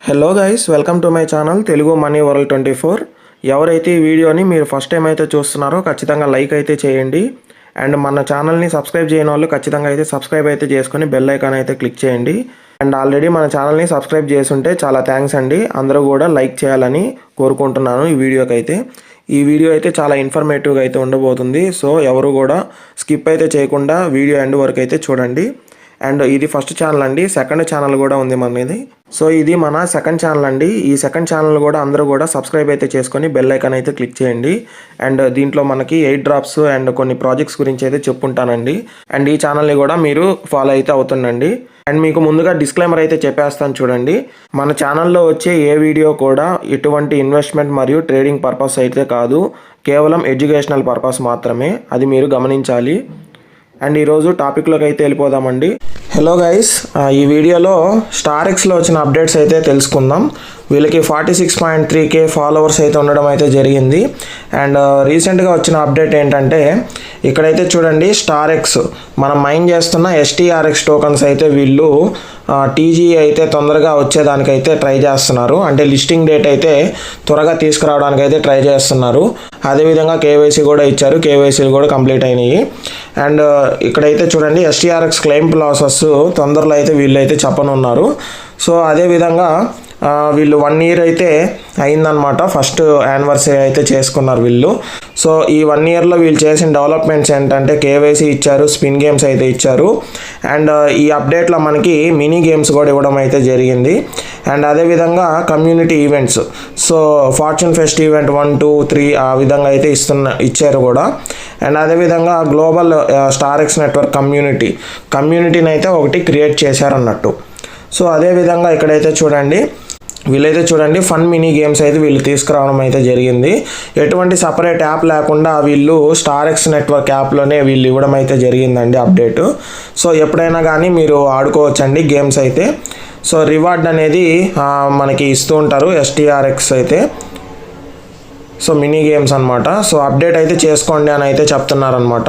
Hello guys, welcome to my channel Telugu money world 24. ఎవరైతే ఈ వీడియోని మీరు ఫస్ట్ టైం అయితే చూస్తున్నారో ఖచ్చితంగా లైక్ అయితే చేయండి. అండ్ మన ఛానల్ని సబ్స్క్రైబ్ చేయని వాళ్ళు ఖచ్చితంగా అయితే సబ్స్క్రైబ్ అయితే చేసుకొని బెల్ ఐకాన్ అయితే క్లిక్ చేయండి. అండ్ ఆల్రెడీ మన ఛానల్ని సబ్స్క్రైబ్ చేసుంటే చాలా థ్యాంక్స్ అండి. అందరూ కూడా లైక్ చేయాలని కోరుకుంటున్నాను. ఈ వీడియో అయితే చాలా ఇన్ఫర్మేటివ్గా అయితే ఉండబోతుంది. సో ఎవరు కూడా స్కిప్ అయితే చేయకుండా వీడియో ఎండ్ వరకు అయితే చూడండి. అండ్ ఇది ఫస్ట్ ఛానల్ అండి. సెకండ్ ఛానల్ కూడా ఉంది మనది. సో ఇది మన సెకండ్ ఛానల్ అండి. ఈ సెకండ్ ఛానల్ కూడా అందరూ కూడా సబ్స్క్రైబ్ అయితే చేసుకొని బెల్ ఐకాన్ అయితే క్లిక్ చేయండి. అండ్ దీంట్లో మనకి 8 డ్రాప్స్ అండ్ కొన్ని ప్రాజెక్ట్స్ గురించి అయితే చెప్పుంటానండి. అండ్ ఈ ఛానల్ని కూడా మీరు ఫాలో అయితే అవుతుండండి. అండ్ మీకు ముందుగా డిస్క్లైమర్ అయితే చెప్పేస్తాను చూడండి. మన ఛానల్లో వచ్చే ఏ వీడియో కూడా ఎటువంటి ఇన్వెస్ట్మెంట్ మరియు ట్రేడింగ్ పర్పస్ అయితే కాదు, కేవలం ఎడ్యుకేషనల్ పర్పస్ మాత్రమే. అది మీరు గమనించాలి. అండ్ ఈరోజు టాపిక్లోకి అయితే వెళ్ళిపోదామండి. హలో గైస్, ఈ వీడియోలో స్టారెక్స్లో వచ్చిన అప్డేట్స్ అయితే తెలుసుకుందాం. వీళ్ళకి 46.3K ఫాలోవర్స్ అయితే ఉండడం అయితే జరిగింది. అండ్ రీసెంట్గా వచ్చిన అప్డేట్ ఏంటంటే ఇక్కడైతే చూడండి, స్టారెక్స్ మనం మైన్ చేస్తున్న STRX టోకన్స్ అయితే వీళ్ళు TG అయితే తొందరగా వచ్చేదానికైతే ట్రై చేస్తున్నారు. అంటే లిస్టింగ్ డేట్ అయితే త్వరగా తీసుకురావడానికి అయితే ట్రై చేస్తున్నారు. అదేవిధంగా KYC కూడా ఇచ్చారు. KYCలు కూడా కంప్లీట్ అయినాయి. అండ్ ఇక్కడైతే చూడండి, STRX క్లెయిమ్ ప్రాసెస్ తొందరలో అయితే వీళ్ళు అయితే చెప్పనున్నారు. సో అదేవిధంగా వీళ్ళు 1 year అయితే అయిందనమాట. ఫస్ట్ యానివర్సరీ అయితే చేసుకున్నారు వీళ్ళు. సో ఈ 1 yearలో వీళ్ళు చేసిన డెవలప్మెంట్స్ ఏంటంటే KYC ఇచ్చారు, స్పిన్ గేమ్స్ అయితే ఇచ్చారు. అండ్ ఈ అప్డేట్లో మనకి మినీ గేమ్స్ కూడా ఇవ్వడం అయితే జరిగింది. అండ్ అదేవిధంగా community events, so fortune pest event 1, 2, 3 ఆ విధంగా అయితే ఇచ్చారు కూడా. అండ్ అదేవిధంగా గ్లోబల్ స్టారెక్స్ నెట్వర్క్ కమ్యూనిటీని అయితే ఒకటి క్రియేట్ చేశారన్నట్టు. సో అదేవిధంగా ఇక్కడైతే చూడండి, వీళ్ళైతే చూడండి ఫన్ మినీ గేమ్స్ అయితే వీళ్ళు తీసుకురావడం అయితే జరిగింది. ఎటువంటి సపరేట్ యాప్ లేకుండా వీళ్ళు స్టారెక్స్ నెట్వర్క్ యాప్లోనే వీళ్ళు ఇవ్వడం అయితే జరిగిందండి అప్డేట్. సో ఎప్పుడైనా కానీ మీరు ఆడుకోవచ్చండి గేమ్స్ అయితే. సో రివార్డ్ అనేది మనకి ఇస్తూ ఉంటారు STRX అయితే. సో మినీ గేమ్స్ అనమాట. సో అప్డేట్ అయితే చేసుకోండి అని అయితే చెప్తున్నారనమాట.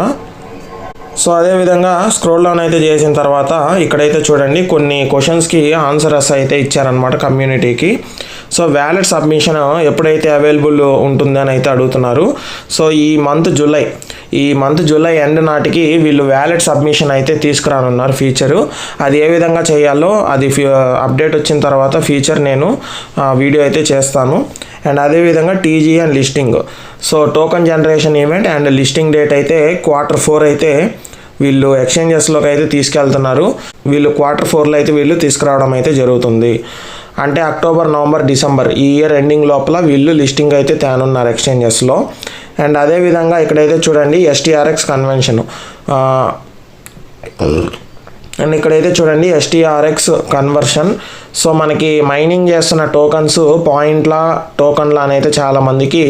సో అదేవిధంగా స్క్రోల్ డౌన్ అయితే చేసిన తర్వాత ఇక్కడైతే చూడండి కొన్ని క్వశ్చన్స్కి ఆన్సర్స్ అయితే ఇచ్చారనమాట కమ్యూనిటీకి. సో వ్యాలెట్ సబ్మిషన్ ఎప్పుడైతే అవైలబుల్ ఉంటుంది అని అయితే అడుగుతున్నారు. సో ఈ మంత్ జూలై ఎండ్ నాటికి వీళ్ళు వ్యాలెట్ సబ్మిషన్ అయితే తీసుకురానున్నారు ఫీచరు. అది ఏ విధంగా చేయాలో అది అప్డేట్ వచ్చిన తర్వాత ఫీచర్ నేను వీడియో అయితే చేస్తాను. అండ్ అదేవిధంగా TG and listing, so token generation event and listing date అయితే Q4 అయితే వీళ్ళు ఎక్స్చేంజెస్లోకి అయితే తీసుకెళ్తున్నారు. వీళ్ళు Q4లో అయితే వీళ్ళు తీసుకురావడం అయితే జరుగుతుంది. అంటే అక్టోబర్, నవంబర్, డిసెంబర్ ఈ ఇయర్ ఎండింగ్ లోపల వీళ్ళు లిస్టింగ్ అయితే తేనున్నారు ఎక్స్చేంజెస్లో. అండ్ అదేవిధంగా ఇక్కడైతే చూడండి STRX కన్వెన్షన్, అండ్ ఇక్కడైతే చూడండి STRX కన్వర్షన్. సో మనకి మైనింగ్ చేస్తున్న టోకన్స్ టోకన్లా అని అయితే చాలామందికి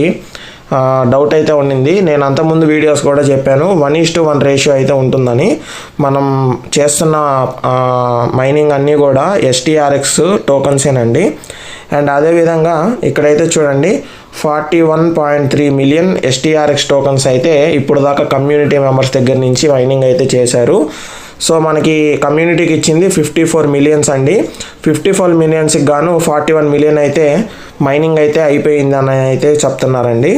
డౌట్ అయితే ఉండింది. నేను అంతకుముందు వీడియోస్ కూడా చెప్పాను 1:1 రేషియో అయితే ఉంటుందని. మనం చేస్తున్న మైనింగ్ అన్నీ కూడా STRX టోకన్సేనండి. అండ్ అదేవిధంగా ఇక్కడైతే చూడండి 41.3 మిలియన్ STRX టోకన్స్ అయితే ఇప్పుడు దాకా కమ్యూనిటీ మెంబర్స్ దగ్గర నుంచి మైనింగ్ అయితే చేశారు. సో మనకి కమ్యూనిటీకి ఇచ్చింది 54 మిలియన్స్ అండి. 54 మిలియన్స్కి గాను 41 మిలియన్ అయితే మైనింగ్ అయితే అయిపోయిందని అయితే చెప్తున్నారండి.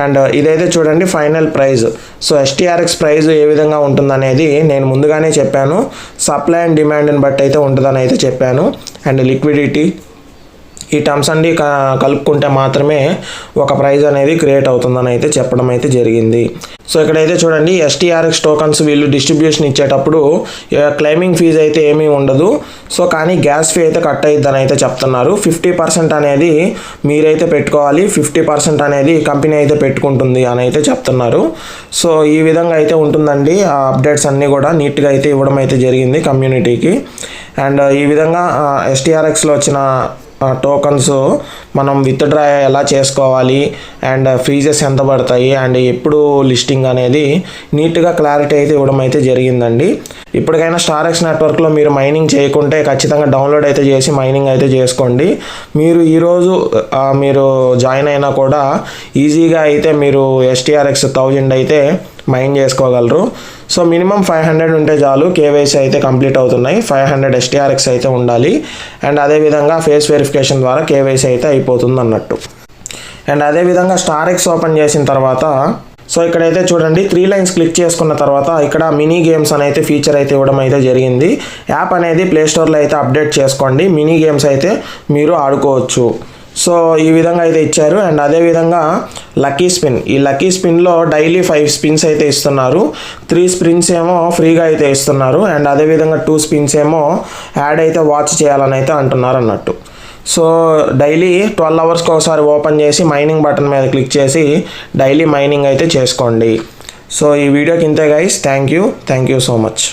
అండ్ ఇదైతే చూడండి final price. So STRX price ఏ విధంగా ఉంటుందనేది నేను ముందుగానే చెప్పాను. సప్లై అండ్ డిమాండ్ని బట్టి అయితే ఉంటుందని అయితే చెప్పాను. అండ్ లిక్విడిటీ, ఈ టర్మ్స్ అన్ని కలుపుకుంటే మాత్రమే ఒక ప్రైజ్ అనేది క్రియేట్ అవుతుందని అయితే చెప్పడం అయితే జరిగింది. సో ఇక్కడైతే చూడండి STRX టోకన్స్ వీళ్ళు డిస్ట్రిబ్యూషన్ ఇచ్చేటప్పుడు క్లెయిమింగ్ ఫీజు అయితే ఏమీ ఉండదు. సో కానీ గ్యాస్ ఫీ అయితే కట్ అయిద్దని అయితే చెప్తున్నారు. 50% అనేది మీరైతే పెట్టుకోవాలి, 50% అనేది కంపెనీ అయితే పెట్టుకుంటుంది అని అయితే చెప్తున్నారు. సో ఈ విధంగా అయితే ఉంటుందండి. ఆ అప్డేట్స్ అన్నీ కూడా నీట్గా అయితే ఇవ్వడం అయితే జరిగింది కమ్యూనిటీకి. అండ్ ఈ విధంగా STRXలో వచ్చిన టోకన్స్ మనం విత్డ్రా ఎలా చేసుకోవాలి అండ్ ఫీజెస్ ఎంత పడతాయి అండ్ ఎప్పుడు లిస్టింగ్ అనేది నీట్గా క్లారిటీ అయితే ఇవ్వడం అయితే జరిగిందండి. ఇప్పటికైనా స్టారెక్స్ నెట్వర్క్లో మీరు మైనింగ్ చేయకుంటే ఖచ్చితంగా డౌన్లోడ్ అయితే చేసి మైనింగ్ అయితే చేసుకోండి. మీరు ఈరోజు మీరు జాయిన్ అయినా కూడా ఈజీగా అయితే మీరు STRX 1000 అయితే మైన్ చేసుకోగలరు. సో మినిమం 500 ఉంటే చాలు, కేవైసీ అయితే కంప్లీట్ అవుతున్నాయి. 500 STRX అయితే ఉండాలి. అండ్ అదేవిధంగా ఫేస్ వెరిఫికేషన్ ద్వారా కేవైసీ అయితే అయిపోతుంది అన్నట్టు. అండ్ అదేవిధంగా StarX ఓపెన్ చేసిన తర్వాత సో ఇక్కడైతే చూడండి 3 లైన్స్ క్లిక్ చేసుకున్న తర్వాత ఇక్కడ మినీ గేమ్స్ అనేది ఫీచర్ అయితే ఇవ్వడం అయితే జరిగింది. యాప్ అనేది ప్లేస్టోర్లో అయితే అప్డేట్ చేసుకోండి, మినీ గేమ్స్ అయితే మీరు ఆడుకోవచ్చు. సో ఈ విధంగా అయితే ఇచ్చారు. అండ్ అదేవిధంగా లక్కీ స్పిన్, ఈ లక్కీ స్పిన్లో డైలీ 5 స్పిన్స్ అయితే ఇస్తున్నారు. 3 స్పిన్స్ ఏమో ఫ్రీగా అయితే ఇస్తున్నారు. అండ్ అదేవిధంగా 2 స్పిన్స్ ఏమో యాడ్ అయితే వాచ్ చేయాలని అయితే అంటున్నారు అన్నట్టు. సో డైలీ 12 అవర్స్కి ఒకసారి ఓపెన్ చేసి మైనింగ్ బటన్ మీద క్లిక్ చేసి డైలీ మైనింగ్ అయితే చేసుకోండి. సో ఈ వీడియోకి ఇంతే guys, thank you so much.